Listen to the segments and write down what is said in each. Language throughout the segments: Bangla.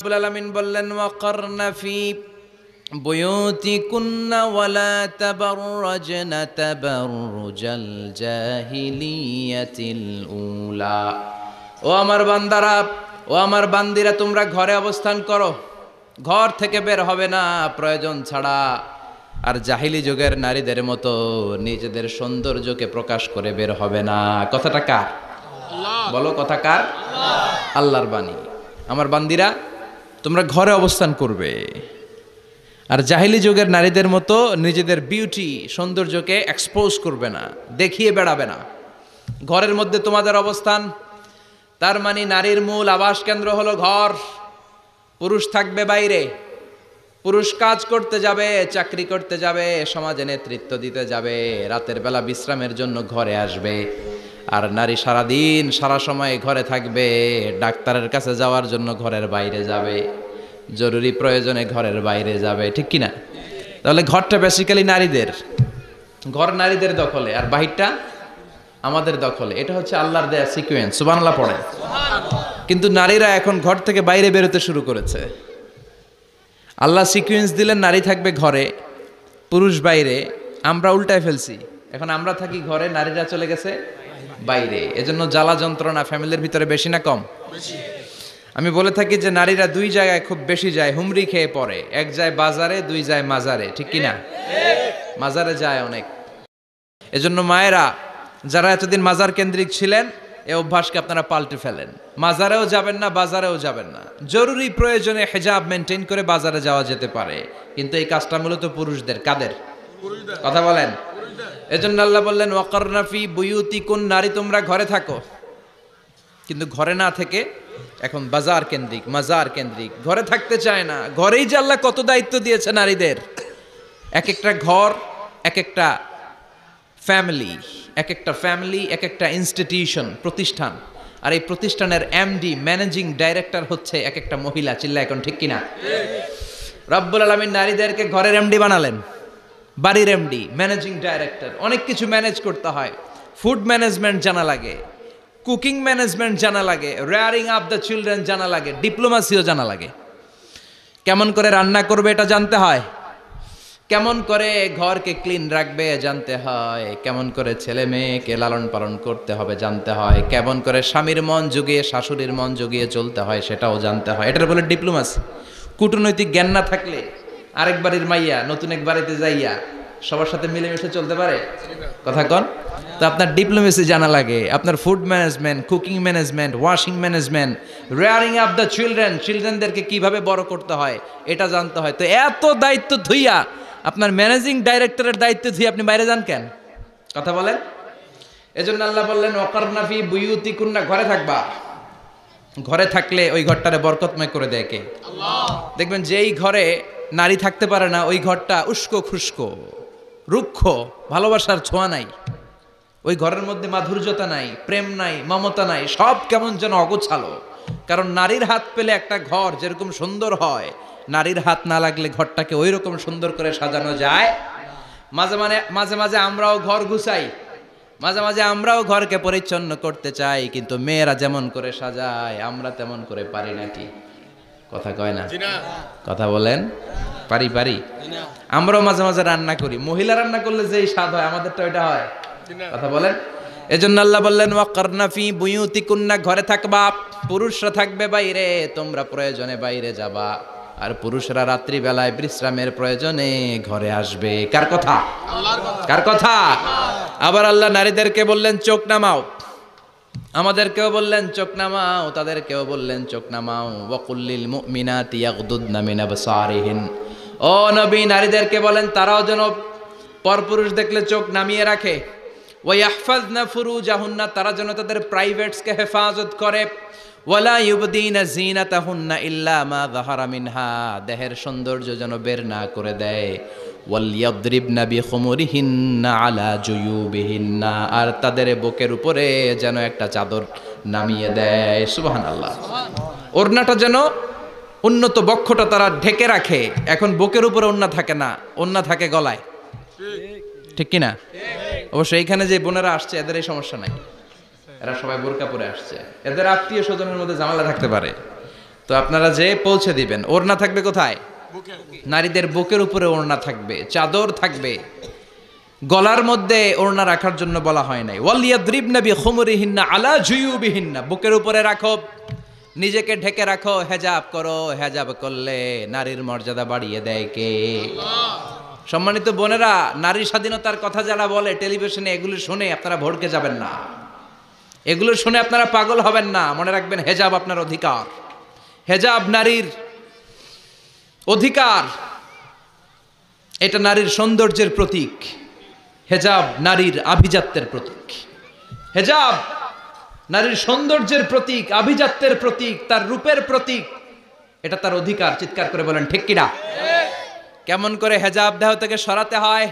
রাব্বুল আলামিন বললেন ওয়াকারনা ফি বুয়ুতিকুন্না ওয়ালা তাবাররাজনা তাবাররুজাল জাহিলিয়াতিল উলা। ও আমার বান্দারা, ও আমার বান্দিরা, তোমরা ঘরে অবস্থান করো, ঘর থেকে বের হবে না প্রয়োজন ছাড়া। আর জাহিলি যুগের নারীদের মতো নিজেদের সৌন্দর্যকে প্রকাশ করে বের হবে না। কথাটা কার? বলো, কথা কার? আল্লাহর বাণী। আমার বান্দিরা, তোমরা ঘরে অবস্থান করবে, আর জাহিলি যুগের নারীদের মতো নিজেদের বিউটি, সৌন্দর্যকে এক্সপোজ করবে না, দেখিয়ে বেড়াবে না। ঘরের মধ্যে তোমাদের অবস্থান, তার মানে নারীর মূল আবাস কেন্দ্র হলো ঘর। পুরুষ থাকবে বাইরে, পুরুষ কাজ করতে যাবে, চাকরি করতে যাবে, সমাজে নেতৃত্ব দিতে যাবে, রাতের বেলা বিশ্রামের জন্য ঘরে আসবে। আর নারী সারাদিন সারা সময় ঘরে থাকবে, ডাক্তারের কাছে যাওয়ার জন্য ঘরের বাইরে যাবে, জরুরি প্রয়োজনে ঘরের বাইরে যাবে, ঠিক কিনা? তাহলে ঘরটা বেসিক্যালি নারীদের, ঘর নারীদের দখলে, আর বাহিরটা আমাদের দখলে। এটা হচ্ছে আল্লাহর দেয়া সিকোয়েন্স। সুবহানাল্লাহ পড়ে। কিন্তু নারীরা এখন ঘর থেকে বাইরে বেরোতে শুরু করেছে। আল্লাহ সিকোয়েন্স দিলেন নারী থাকবে ঘরে, পুরুষ বাইরে। আমরা উল্টায় ফেলছি, এখন আমরা থাকি ঘরে, নারীরা চলে গেছে বাইরে। এজন্য জ্বালা যন্ত্রণা ফ্যামিলির ভিতরে বেশি না কম? আমি বলে থাকি যে নারীরা দুই জায়গায় খুব বেশি যায়, হুমড়ি খেয়ে পড়ে। এক যায় বাজারে, দুই যায় মাজারে, ঠিক কিনা? মাজারে যায় অনেক। এজন্য মায়েরা যারা এতদিন মাজার কেন্দ্রিক ছিলেন, এই অভ্যাসকে আপনারা পাল্টে ফেলেন। মাজারেও যাবেন না, বাজারেও যাবেন না। জরুরি প্রয়োজনে হিজাব মেনটেন করে বাজারে যাওয়া যেতে পারে, কিন্তু এই কাজটা মূলত পুরুষদের। কাদের? কথা বলেন। এজন্য আল্লাহ বললেন ওয়াকারনা ফি বুয়ুতিকুন, নারী তোমরা ঘরে থাকো। কিন্তু ঘরে না থেকে এখন বাজার কেন্দ্রিক, মাজার কেন্দ্রিক, ঘরে থাকতে চায় না। ঘরেই যে আল্লাহ কত দায়িত্ব দিয়েছে নারীদের। এক একটা ঘর এক একটা ফ্যামিলি, এক একটা ফ্যামিলি এক একটা ইনস্টিটিউশন, প্রতিষ্ঠান। আর এই প্রতিষ্ঠানের এমডি, ম্যানেজিং ডাইরেক্টর হচ্ছে এক একটা মহিলা। চিল্লা এখন, ঠিক কিনা? রব্বুল আলামিন নারীদেরকে ঘরের এমডি বানালেন, বাড়ির এমডি, ম্যানেজিং ডাইরেক্টর। অনেক কিছু ম্যানেজ করতে হয়। ফুড ম্যানেজমেন্ট জানা লাগে, কুকিং ম্যানেজমেন্ট জানা লাগে, রেয়ারিং আপ দ্য চিলড্রেন জানা লাগে, ডিপ্লোমাসিও জানা লাগে। কেমন করে রান্না করবে এটা জানতে হয়, কেমন করে ঘরকে ক্লিন রাখবে জানতে হয়, কেমন করে ছেলে মেয়েকে লালন পালন করতে হবে জানতে হয়, কেমন করে স্বামীর মন জুগিয়ে শাশুড়ির মন জুগিয়ে চলতে হয় সেটাও জানতে হয়। এটার বলে ডিপ্লোমাসি। কূটনৈতিক জ্ঞান না থাকলে আরেক বাড়ির মাইয়া নতুন এক বাড়িতে যাইয়া সবার সাথে মিলেমিশে চলতে পারে? কথা কন। তো আপনার ডিপ্লোমেসি জানা লাগে, আপনার food management, cooking management, washing management, rearing up the children, চিলড্রেনদেরকে কিভাবে বড় করতে হয় এটা জানতে হয়। তো এত দায়িত্ব ধুইয়া, আপনার ম্যানেজিং ডাইরেক্টরের দায়িত্ব ধুইয়া আপনি বাইরে যান কেন? কথা বলেন। এজন্য আল্লাহ বললেন ওয়াকারনা ফি বুয়ুতিকুন্না, ঘরে থাকবা। ঘরে থাকলে ওই ঘরটারে বরকতময় করে দেয় কে? আল্লাহ। দেখবেন যেই ঘরে নারী থাকতে পারে না, ওই ঘরটা উস্কো খুস্কো, রুক্ষ, ভালোবাসার ছোঁয়া নাই। ওই ঘরের মধ্যে মাধুর্যতা নাই, প্রেম নাই, মমতা নাই, সব কেমন যেন অগোছালো। কারণ নারীর হাত পেলে একটা ঘর যেরকম সুন্দর হয়, নারীর হাত না লাগলে ঘরটাকে ওই রকম সুন্দর করে সাজানো যায়। মাঝে মাঝে আমরাও ঘর গুছাই, মাঝে মাঝে আমরাও ঘরকে পরিচ্ছন্ন করতে চাই, কিন্তু মেয়েরা যেমন করে সাজায় আমরা তেমন করে পারি নাকি? কথা কয় না? কথা বলেন। পারি? আমরাও মাঝে মাঝে রান্না করি, মহিলা রান্না করলে যেই স্বাদ হয় আমাদেরটা ওইটা হয়। কথা বলেন। এজন্য আল্লাহ বললেন ওয়াকারনা ফি বুয়ুতিকুন্না, ঘরে থাকবা। পুরুষরা থাকবে বাইরে, তোমরা প্রয়োজনে বাইরে যাবা। আর পুরুষরা রাত্রি বেলায় বিশ্রামের প্রয়োজনে ঘরে আসবে। কার কথা? আল্লাহর কথা। কার কথা? আবার আল্লাহ নারীদেরকে বললেন চোখ নামাও, আমাদেরকেও বললেন চোখ নামাও, তাদেরকেও বললেন চোখ নামাও। ওয়াকুল্লিল মুমিনাতি ইয়াগদুদনা মিন আবসারিহিন, ও নবী নারীদেরকে বলেন তারাও যেন পরপুরুষ দেখলে চোখ নামিয়ে রাখে। ওয়া ইয়াহফাজনা ফুরুজাহুন্না, তারা যেন তাদের প্রাইভেটসকে হেফাজত করে। ওয়ালা ইউবদিনা জিনাতাহুন্না ইল্লা মা যাহারা মিনহা, দেহের সৌন্দর্য যেন বের না করে দেয়। ওয়াল ইয়াদরিবনা বিখুমুরিহিন্না আলা জুয়ুবিহিন্না, আর তাদের বুকের উপরে যেন একটা চাদর নামিয়ে দেয়। সুবহানাল্লাহ। ওড়নাটা যেন, উন্নত বক্ষটা তারা ঢেকে রাখে। এখন বুকের উপরে ওড়না থাকে না, ওড়না থাকে গলায়, ঠিক কিনা? অবশ্য এইখানে যে বোনেরা আসছে এদের এই সমস্যা নাই, এরা সবাই বোরকা পরে আসছে। এদের আত্মীয় স্বজনের মধ্যে ঝামেলা থাকতে পারে, তো আপনারা যে পৌঁছে দিবেন। ওড়না থাকবে কোথায়? নারীদের বুকের উপরে ওড়না থাকবে, চাদর থাকবে। গলার মধ্যে ওড়না রাখার জন্য বলা হয় নাই। ওয়ালিয়াদরিবনা বিখুমুরিহিন্না আলা জুয়ুবিহিন্না, বুকের উপরে রাখো, নিজেকে ঢেকে রাখো, হেজাব করো। হেজাব করলে নারীর মর্যাদা বাড়িয়ে দেয় কে? সম্মানিত বোনেরা, নারী স্বাধীনতার কথা যারা বলে টেলিভিশনে, এগুলো শুনে আপনারা ভড়কে যাবেন না, এগুলো শুনে আপনারা পাগল হবেন না। মনে রাখবেন, হেজাব আপনার অধিকার, হেজাব নারীর অধিকার, এটা নারীর সৌন্দর্যের প্রতীক। হেজাব নারীর আভিজাত্যের প্রতীক। হেজাব নারীর সৌন্দর্যের প্রতীক, আভিজাত্যের প্রতীক, তার রূপের প্রতীক। এটা তার অধিকার। চিৎকার করে বলেন ঠিক কিনা? কেমন করে হেজাব দেহ থেকে সরাতে হয়,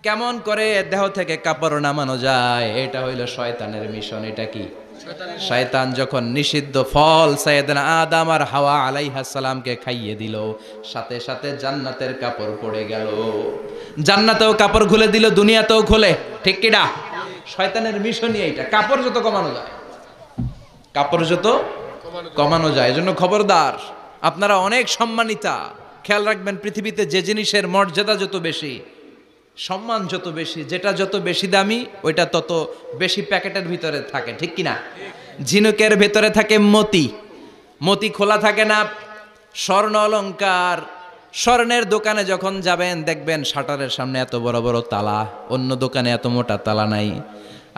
কেমন করে দেহ থেকে কাপড় নামানো যায়, এটা হইল শয়তানের মিশন। এটা কি? শয়তান যখন নিষিদ্ধ ফল সাইয়েদনা আদম আর হাওয়া আলাইহিস সালামকে খাইয়ে দিল, সাথে সাথে জান্নাতের কাপড় পড়ে গেল। জান্নাতেও কাপড় খুলে দিল, দুনিয়াতেও খুলে। ঠিক কিনা? শয়তানের মিশনই এইটা। কাপড় যত কমানো যায়, কাপড় যত কমানো যায়। এজন্য খবরদার, আপনারা অনেক সম্মানিতা। খেয়াল রাখবেন, পৃথিবীতে যে জিনিসের মর্যাদা যত বেশি, সম্মান যত বেশি, যেটা যত বেশি দামি, ওইটা তত বেশি প্যাকেটের ভিতরে থাকে। ঠিক কিনা? ঝিনুকের ভেতরে থাকে মতি, মতি খোলা থাকে না। স্বর্ণ অলংকার, স্বর্ণের দোকানে যখন যাবেন দেখবেন শাটারের সামনে এত বড় বড় তালা, অন্য দোকানে এত মোটা তালা নাই।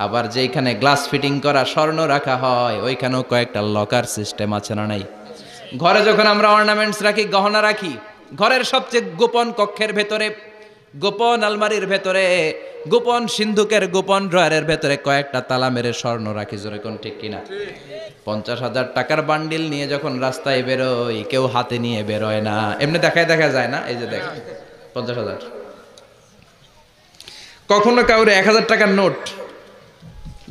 আবার যেখানে গ্লাস ফিটিং করা স্বর্ণ রাখা হয়, ওইখানেও কয়েকটা লকার সিস্টেম আছে না নাই? ঘরে যখন আমরা অর্নামেন্টস রাখি, গহনা রাখি, ঘরের সবচেয়ে গোপন কক্ষের ভেতরে, গোপন আলমারির ভেতরে, গোপন সিন্ধুকের গোপন ড্রয়ারের ভেতরে কয়েকটা তালা মেরে স্বর্ণ রাখি। জোরে কোন ঠিক কিনা? 50,000 টাকার বান্ডিল নিয়ে যখন রাস্তায় বেরোই, কেউ হাতে নিয়ে বেরোয় না, এমনি দেখা যায় না। এই যে দেখ, 50,000। কখনো কাউরে 1,000 টাকার নোট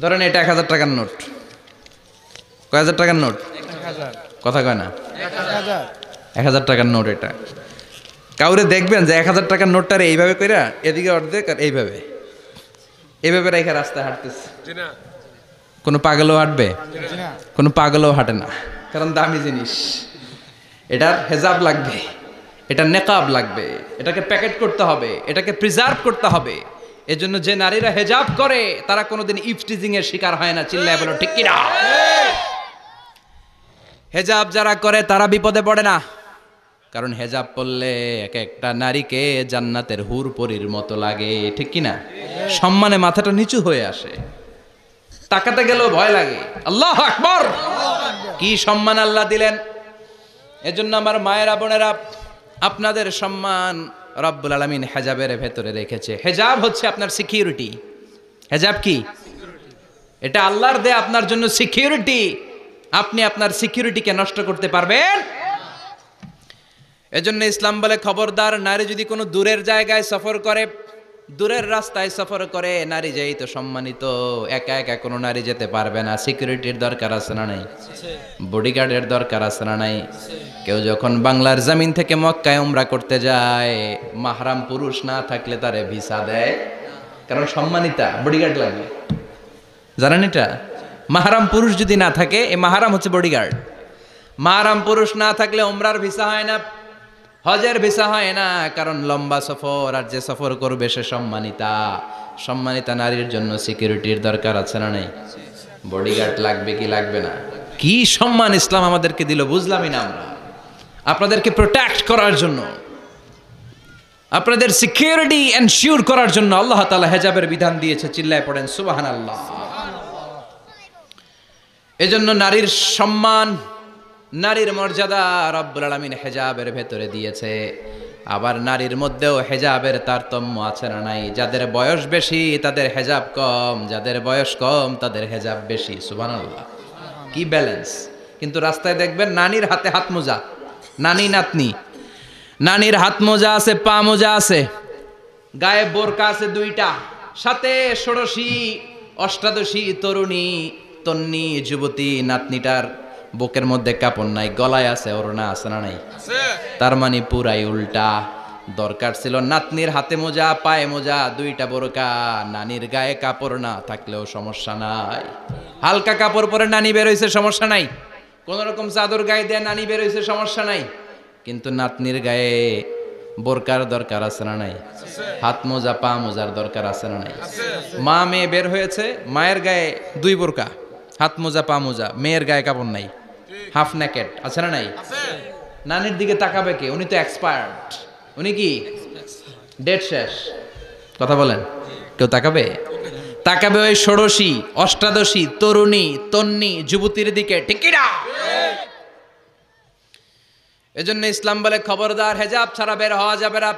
ধরেন, এটা 1,000 টাকার নোট। কয় হাজার টাকার নোট? কথা কয় না? 1,000 টাকার নোট। এটা কাউরে দেখবেন যে 1,000 টাকার নোটটারে এইভাবে কইরা এদিকে অর্ধেক আর এইভাবে এইভাবে রেখে রাস্তায় হাঁটতেছে। কোনো পাগলও হাঁটবে? কোনো পাগলও হাঁটে না, কারণ দামি জিনিস। এটার হেজাব লাগবে, এটার নেকাব লাগবে, এটাকে প্যাকেট করতে হবে, এটাকে প্রিজার্ভ করতে হবে। এজন্য যে নারীরা হেজাব করে তারা কোনোদিন ইফটিজিং এর শিকার হয় না। চিল্লায় বলো ঠিক কিনা? হেজাব যারা করে তারা বিপদে পড়ে না, কারণ হেজাব পরলে এক একটা নারীকে জান্নাতের হুর পরীর মতো লাগে। ঠিক কিনা? সম্মানে মাথাটা নিচু হয়ে আসে, তাকাতে গেলেও ভয় লাগে। আল্লাহু আকবার! কি সম্মান আল্লাহ দিলেন। এজন্য আমার মায়েরা বোনেরা, আপনাদের সম্মান রব্বুল আলামিন হেজাবের ভেতরে রেখেছে। হেজাব হচ্ছে আপনার সিকিউরিটি। হেজাব কি? এটা আল্লাহর দেয়া আপনার জন্য সিকিউরিটি। আপনি আপনার সিকিউরিটিকে নষ্ট করতে পারবেন? এজন্য ইসলাম বলে, খবরদার, নারী যদি কোনো দূরের জায়গায় সফর করে, দূরের রাস্তায় সফর করে, নারী যেই তো সম্মানিত, একা একা কোনো নারী যেতে পারবে না। সিকিউরিটির দরকার আছে না নাই? বডিগার্ডের দরকার আছে না নাই? কেউ যখন বাংলার জমিন থেকে মক্কায় উমরা করতে যায়, মাহরাম পুরুষ না থাকলে তারে ভিসা দেয়, কারণ সম্মানিতা, বডিগার্ড লাগে। জানেন এটা? মাহরাম পুরুষ যদি না থাকে, এই মাহরাম হচ্ছে বডিগার্ড। মাহরাম পুরুষ না থাকলে উমরার ভিসা হয় না, হজের ভিসা হয় না, কারণ লম্বা সফর, আর যে সফর করবে সে সম্মানিতা। সম্মানিতা নারীর জন্য সিকিউরিটির দরকার আছে না নাই? বডিগার্ড লাগবে কি লাগবে না? কি সম্মান ইসলাম আমাদেরকে দিল বুঝলামই না আমরা। আপনাদেরকে প্রোটেক্ট করার জন্য, আপনাদের সিকিউরিটি এনশিওর করার জন্য আল্লাহ তাআলা হেজাবের বিধান দিয়েছে। চিল্লায় পড়েন সুবহানাল্লাহ। এজন্য নারীর সম্মান, নারীর মর্যাদা রব্বুল আলামিন হেজাবের ভেতরে দিয়েছে। আবার নারীর মধ্যেও হেজাবের তারতম্য আছে না নাই? যাদের বয়স বেশি তাদের হেজাব কম, যাদের বয়স কম তাদের হেজাব বেশি। সুবহানাল্লাহ, কি ব্যালেন্স! কিন্তু রাস্তায় দেখবেন নানির হাতে হাত মোজা, নানি নাতনি, নানির হাত মোজা আছে, পা মোজা আছে, গায়ে বোরকা আছে 2টা, সাথে ষোড়শী অষ্টাদশী তরুণী তন্নি যুবতী নাতনিটার বুকের মধ্যে কাপড় নাই, গলায় আছে ওড়না, আছে না নাই? তার মানে পুরাই উল্টা। দরকার ছিল নাতনির হাতে মোজা, পায়ে মোজা, 2টা বোরকা, নানির গায়ে কাপড় না থাকলেও সমস্যা নাই। হালকা কাপড় পরে নানি বের হইছে, সমস্যা নাই। কোন রকম চাদর গায়ে দিয়ে নানি বের হয়েছে, সমস্যা নাই, কিন্তু নাতনির গায়ে বোরকার দরকার আছে না নাই? হাত মোজা পা মোজার দরকার আছে না নাই? মা মেয়ে বের হয়েছে, মায়ের গায়ে 2 বোরকা, হাত মোজা পা মোজা, মেয়ের গায়ে কাপড় নাই, হাফ নেকেট আছে না নাই? নানির দিকে তাকাবে কে? উনি তো এক্সপার্ট, উনি কি ডেট শেষ। কথা বলেন, কেউ তাকাবে? তাকাবে ওই ষোড়শী অষ্টাদশী তরুণী তন্নি যুবতীর দিকে, ঠিক কি না? এজন্য ইসলাম বলে খবরদার, হেজাব ছাড়া বের হওয়া যাবে না,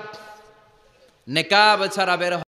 নেকাব ছাড়া বের